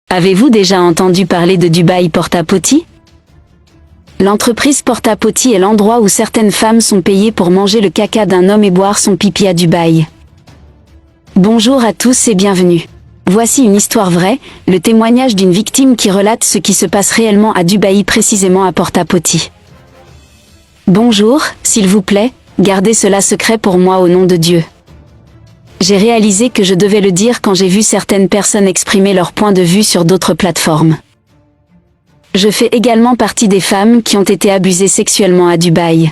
Avez-vous déjà entendu parler de Dubaï Porta-Potty? L'entreprise Porta-Potty est l'endroit où certaines femmes sont payées pour manger le caca d'un homme et boire son pipi à Dubaï. Bonjour à tous et bienvenue. Voici une histoire vraie, le témoignage d'une victime qui relate ce qui se passe réellement à Dubaï, précisément à Porta-Potty. Bonjour, s'il vous plaît, gardez cela secret pour moi au nom de Dieu. J'ai réalisé que je devais le dire quand j'ai vu certaines personnes exprimer leur point de vue sur d'autres plateformes. Je fais également partie des femmes qui ont été abusées sexuellement à Dubaï.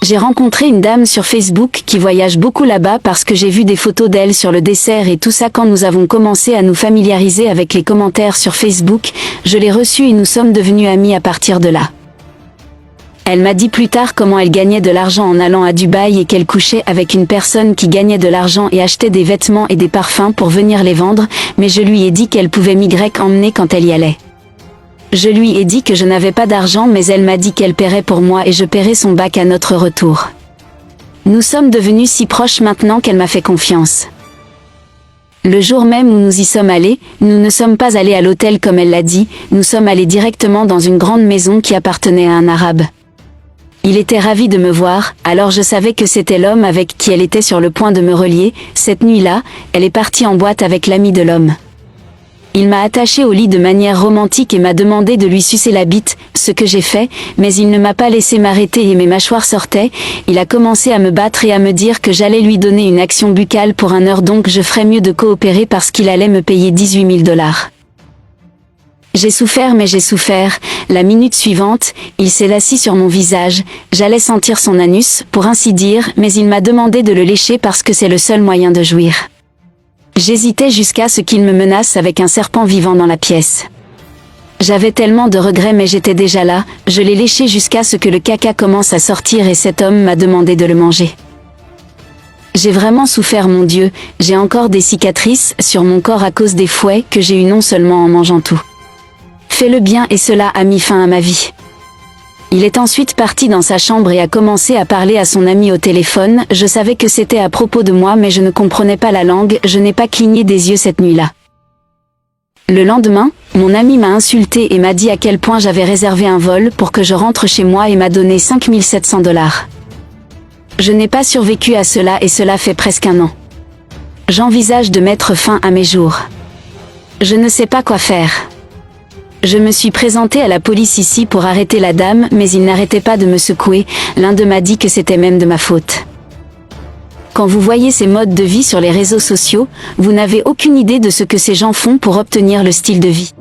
J'ai rencontré une dame sur Facebook qui voyage beaucoup là-bas parce que j'ai vu des photos d'elle sur le dessert et tout ça. Quand nous avons commencé à nous familiariser avec les commentaires sur Facebook, je l'ai reçue et nous sommes devenus amis à partir de là. Elle m'a dit plus tard comment elle gagnait de l'argent en allant à Dubaï et qu'elle couchait avec une personne qui gagnait de l'argent et achetait des vêtements et des parfums pour venir les vendre, mais je lui ai dit qu'elle pouvait emmener quand elle y allait. Je lui ai dit que je n'avais pas d'argent, mais elle m'a dit qu'elle paierait pour moi et je paierais son bac à notre retour. Nous sommes devenus si proches maintenant qu'elle m'a fait confiance. Le jour même où nous y sommes allés, nous ne sommes pas allés à l'hôtel comme elle l'a dit, nous sommes allés directement dans une grande maison qui appartenait à un Arabe. Il était ravi de me voir, alors je savais que c'était l'homme avec qui elle était sur le point de me relier. Cette nuit-là, elle est partie en boîte avec l'ami de l'homme. Il m'a attachée au lit de manière romantique et m'a demandé de lui sucer la bite, ce que j'ai fait, mais il ne m'a pas laissé m'arrêter et mes mâchoires sortaient. Il a commencé à me battre et à me dire que j'allais lui donner une action buccale pour 1 heure, donc je ferais mieux de coopérer parce qu'il allait me payer 18 000 $. J'ai souffert, mais j'ai souffert. La minute suivante, il s'est assis sur mon visage, j'allais sentir son anus, pour ainsi dire, mais il m'a demandé de le lécher parce que c'est le seul moyen de jouir. J'hésitais jusqu'à ce qu'il me menace avec un serpent vivant dans la pièce. J'avais tellement de regrets, mais j'étais déjà là, je l'ai léché jusqu'à ce que le caca commence à sortir et cet homme m'a demandé de le manger. J'ai vraiment souffert, mon Dieu, j'ai encore des cicatrices sur mon corps à cause des fouets que j'ai eu non seulement en mangeant tout. Fais le bien et cela a mis fin à ma vie. Il est ensuite parti dans sa chambre et a commencé à parler à son ami au téléphone. Je savais que c'était à propos de moi, mais je ne comprenais pas la langue, je n'ai pas cligné des yeux cette nuit-là. Le lendemain, mon ami m'a insulté et m'a dit à quel point j'avais réservé un vol pour que je rentre chez moi et m'a donné 5 700 $. Je n'ai pas survécu à cela et cela fait presque 1 an. J'envisage de mettre fin à mes jours. Je ne sais pas quoi faire. Je me suis présentée à la police ici pour arrêter la dame, mais ils n'arrêtaient pas de me secouer, l'un d'eux m'a dit que c'était même de ma faute. Quand vous voyez ces modes de vie sur les réseaux sociaux, vous n'avez aucune idée de ce que ces gens font pour obtenir le style de vie.